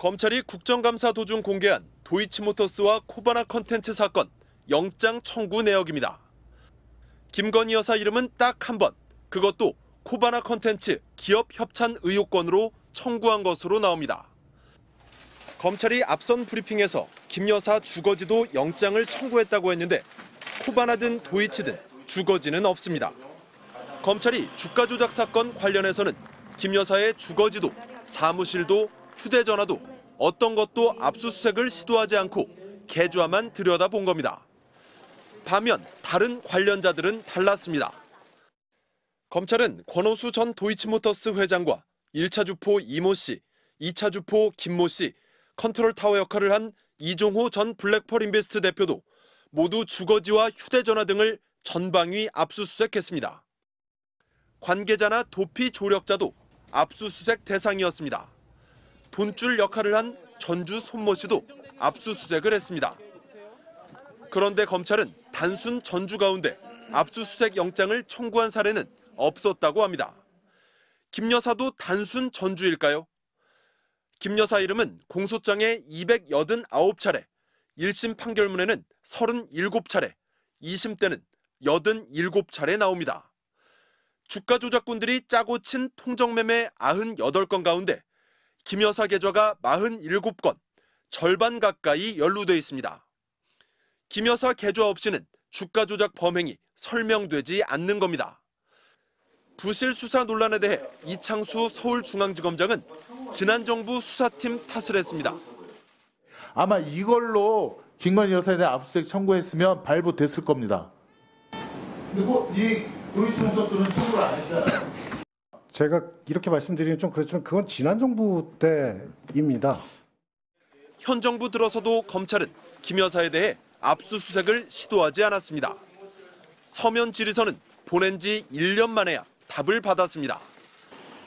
검찰이 국정감사 도중 공개한 도이치모터스와 코바나 컨텐츠 사건 영장 청구 내역입니다. 김건희 여사 이름은 딱 한 번, 그것도 코바나 컨텐츠 기업 협찬 의혹건으로 청구한 것으로 나옵니다. 검찰이 앞선 브리핑에서 김 여사 주거지도 영장을 청구했다고 했는데 코바나든 도이치든 주거지는 없습니다. 검찰이 주가 조작 사건 관련해서는 김 여사의 주거지도, 사무실도, 휴대전화도 어떤 것도 압수수색을 시도하지 않고 계좌만 들여다본 겁니다. 반면 다른 관련자들은 달랐습니다. 검찰은 권오수 전 도이치모터스 회장과 1차 주포 이모 씨, 2차 주포 김모 씨, 컨트롤타워 역할을 한 이종호 전 블랙펄 인베스트 대표도 모두 주거지와 휴대전화 등을 전방위 압수수색했습니다. 관계자나 도피 조력자도 압수수색 대상이었습니다. 돈줄 역할을 한 전주 손모 씨도 압수수색을 했습니다. 그런데 검찰은 단순 전주 가운데 압수수색 영장을 청구한 사례는 없었다고 합니다. 김 여사도 단순 전주일까요? 김 여사 이름은 공소장에 289차례, 1심 판결문에는 37차례, 2심 때는 87차례 나옵니다. 주가 조작꾼들이 짜고 친 통정매매 98건 가운데 김 여사 계좌가 47건, 절반 가까이 연루돼 있습니다. 김 여사 계좌 없이는 주가 조작 범행이 설명되지 않는 겁니다. 부실 수사 논란에 대해 이창수 서울중앙지검장은 지난 정부 수사팀 탓을 했습니다. 아마 이걸로 김건희 여사에 대한 압수수색 청구했으면 발부됐을 겁니다. 그리고 이 도이치모터스는 청구를 안 했잖아요. 제가 이렇게 말씀드리면 좀 그렇지만 그건 지난 정부 때입니다. 현 정부 들어서도 검찰은 김 여사에 대해 압수수색을 시도하지 않았습니다. 서면 질의서는 보낸 지 1년 만에야 답을 받았습니다.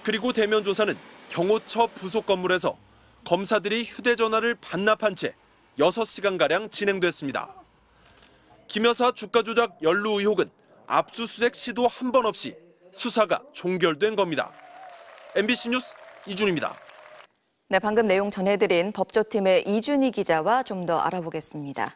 그리고 대면 조사는 경호처 부속 건물에서 검사들이 휴대전화를 반납한 채 6시간가량 진행됐습니다. 김 여사 주가 조작 연루 의혹은 압수수색 시도 한 번 없이 수사가 종결된 겁니다. MBC 뉴스 이준희입니다. 네, 방금 내용 전해드린 법조팀의 이준희 기자와 좀 더 알아보겠습니다.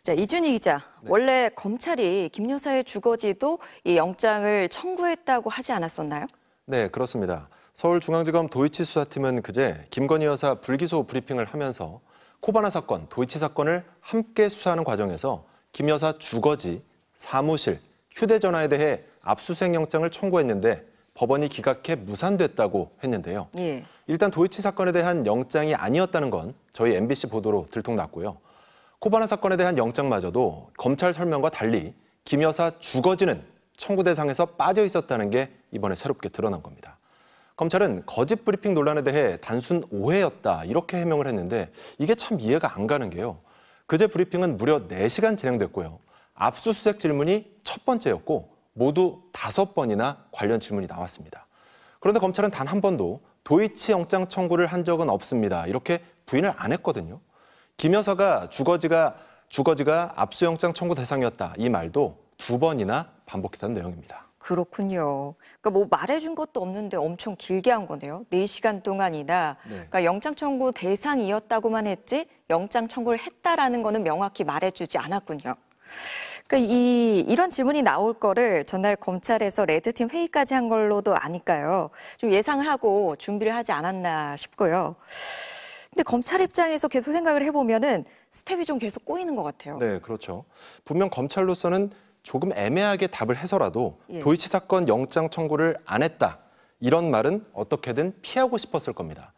자, 이준희 기자, 네. 원래 검찰이 김 여사의 주거지도 이 영장을 청구했다고 하지 않았었나요? 네, 그렇습니다. 서울중앙지검 도이치 수사팀은 그제 김건희 여사 불기소 브리핑을 하면서 코바나 사건, 도이치 사건을 함께 수사하는 과정에서 김 여사 주거지, 사무실, 휴대전화에 대해 압수수색 영장을 청구했는데 법원이 기각해 무산됐다고 했는데요. 예. 일단 도이치 사건에 대한 영장이 아니었다는 건 저희 MBC 보도로 들통났고요. 코바나 사건에 대한 영장마저도 검찰 설명과 달리 김 여사 주거지는 청구 대상에서 빠져 있었다는 게 이번에 새롭게 드러난 겁니다. 검찰은 거짓 브리핑 논란에 대해 단순 오해였다 이렇게 해명을 했는데 이게 참 이해가 안 가는 게요. 그제 브리핑은 무려 4시간 진행됐고요. 압수수색 질문이 첫 번째였고 모두 5번이나 관련 질문이 나왔습니다. 그런데 검찰은 단 한 번도 도이치 영장 청구를 한 적은 없습니다. 이렇게 부인을 안 했거든요. 김 여사가 주거지가 압수영장 청구 대상이었다. 이 말도 2번이나 반복했다는 내용입니다. 그렇군요. 그러니까 뭐 말해준 것도 없는데 엄청 길게 한 거네요. 4시간 동안이나. 네. 그러니까 영장 청구 대상이었다고만 했지 영장 청구를 했다라는 거는 명확히 말해주지 않았군요. 그러니까 이런 질문이 나올 거를 전날 검찰에서 레드팀 회의까지 한 걸로도 아니까요. 좀 예상을 하고 준비를 하지 않았나 싶고요. 근데 검찰 입장에서 계속 생각을 해보면은 스텝이 좀 계속 꼬이는 것 같아요. 네, 그렇죠. 분명 검찰로서는 조금 애매하게 답을 해서라도 예. 도이치 사건 영장 청구를 안 했다. 이런 말은 어떻게든 피하고 싶었을 겁니다.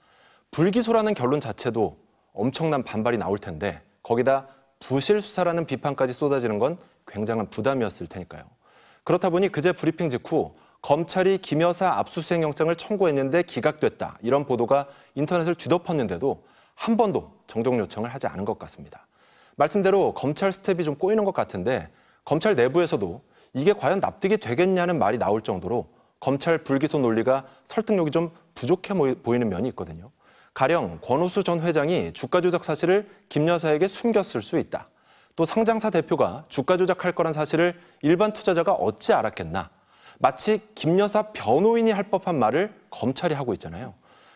불기소라는 결론 자체도 엄청난 반발이 나올 텐데 거기다 부실 수사라는 비판까지 쏟아지는 건 굉장한 부담이었을 테니까요. 그렇다 보니 그제 브리핑 직후 검찰이 김 여사 압수수색 영장을 청구했는데 기각됐다. 이런 보도가 인터넷을 뒤덮었는데도 한 번도 정정 요청을 하지 않은 것 같습니다. 말씀대로 검찰 스텝이 좀 꼬이는 것 같은데 검찰 내부에서도 이게 과연 납득이 되겠냐는 말이 나올 정도로 검찰 불기소 논리가 설득력이 좀 부족해 보이는 면이 있거든요. 가령 권오수 전 회장이 주가 조작 사실을 김 여사에게 숨겼을 수 있다. 또 상장사 대표가 주가 조작할 거란 사실을 일반 투자자가 어찌 알았겠나. 마치 김 여사 변호인이 할 법한 말을 검찰이 하고 있잖아요.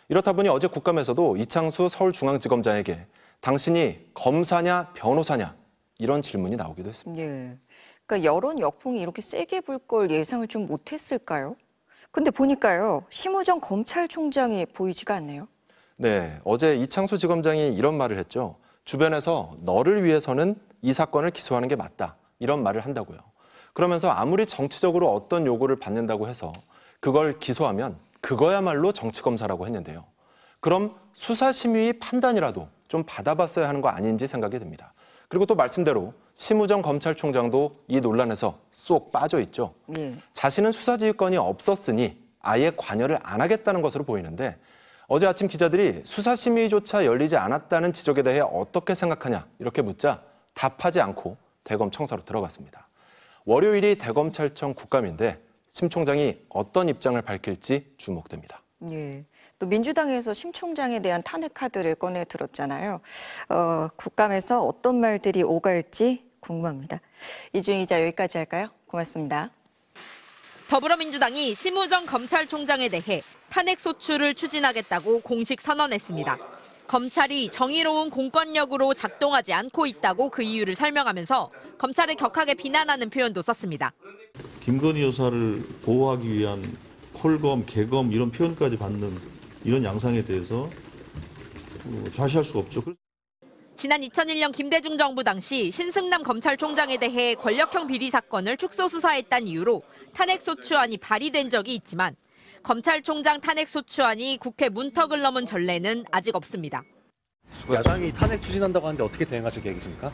이렇다 보니 어제 국감에서도 이창수 서울중앙지검장에게 당신이 검사냐 변호사냐 이런 질문이 나오기도 했습니다. 예. 그러니까 여론 역풍이 이렇게 세게 불 걸 예상을 좀 못했을까요? 근데 보니까요, 심우정 검찰총장이 보이지가 않네요. 네, 어제 이창수 지검장이 이런 말을 했죠. 주변에서 너를 위해서는 이 사건을 기소하는 게 맞다. 이런 말을 한다고요. 그러면서 아무리 정치적으로 어떤 요구를 받는다고 해서 그걸 기소하면 그거야말로 정치검사라고 했는데요. 그럼 수사심의 판단이라도 좀 받아봤어야 하는 거 아닌지 생각이 듭니다. 그리고 또 말씀대로 심우정 검찰총장도 이 논란에서 쏙 빠져 있죠. 예. 자신은 수사지휘권이 없었으니 아예 관여를 안 하겠다는 것으로 보이는데 어제 아침 기자들이 수사심의조차 열리지 않았다는 지적에 대해 어떻게 생각하냐 이렇게 묻자 답하지 않고 대검 청사로 들어갔습니다. 월요일이 대검찰청 국감인데 심 총장이 어떤 입장을 밝힐지 주목됩니다. 예. 또 민주당에서 심 총장에 대한 탄핵 카드를 꺼내 들었잖아요. 국감에서 어떤 말들이 오갈지 궁금합니다. 이주인 기자 여기까지 할까요? 고맙습니다. 더불어민주당이 심우정 검찰총장에 대해 탄핵 소추를 추진하겠다고 공식 선언했습니다. 검찰이 정의로운 공권력으로 작동하지 않고 있다고 그 이유를 설명하면서 검찰을 격하게 비난하는 표현도 썼습니다. 김건희 여사를 보호하기 위한 콜검, 개검 이런 표현까지 받는 이런 양상에 대해서 좌시할 수가 없죠. 지난 2001년 김대중 정부 당시 신승남 검찰총장에 대해 권력형 비리 사건을 축소 수사했다는 이유로 탄핵소추안이 발의된 적이 있지만 검찰총장 탄핵소추안이 국회 문턱을 넘은 전례는 아직 없습니다. 야당이 탄핵 추진한다고 하는데 어떻게 대응하실 계획이십니까?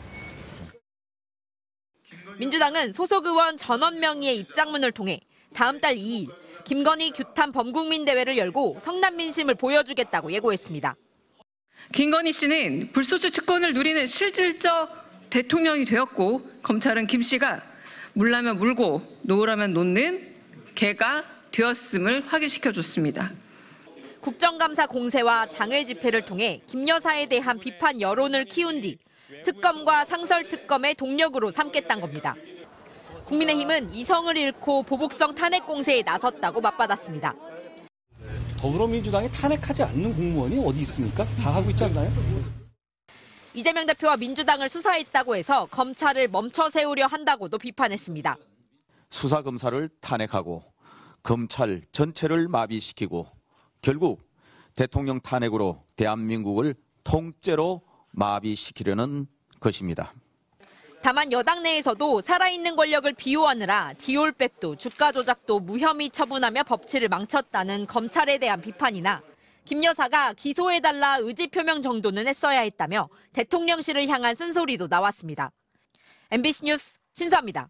민주당은 소속 의원 전원 명의의 입장문을 통해 다음 달 2일 김건희 규탄 범국민대회를 열고 성남 민심을 보여주겠다고 예고했습니다. 김건희 씨는 불소추 특권을 누리는 실질적 대통령이 되었고 검찰은 김 씨가 물라면 물고 놓으라면 놓는 개가 되었음을 확인시켜줬습니다. 국정감사 공세와 장외 집회를 통해 김 여사에 대한 비판 여론을 키운 뒤 특검과 상설특검의 동력으로 삼겠다는 겁니다. 국민의힘은 이성을 잃고 보복성 탄핵 공세에 나섰다고 맞받았습니다. 더불어민주당이 탄핵하지 않는 공무원이 어디 있습니까? 다 하고 있지 않나요? 이재명 대표와 민주당을 수사했다고 해서 검찰을 멈춰 세우려 한다고도 비판했습니다. 수사검사를 탄핵하고 검찰 전체를 마비시키고 결국 대통령 탄핵으로 대한민국을 통째로 마비시키려는 것입니다. 다만 여당 내에서도 살아있는 권력을 비호하느라 디올백도 주가 조작도 무혐의 처분하며 법치를 망쳤다는 검찰에 대한 비판이나 김 여사가 기소해달라 의지 표명 정도는 했어야 했다며 대통령실을 향한 쓴소리도 나왔습니다. MBC 뉴스 신수아입니다.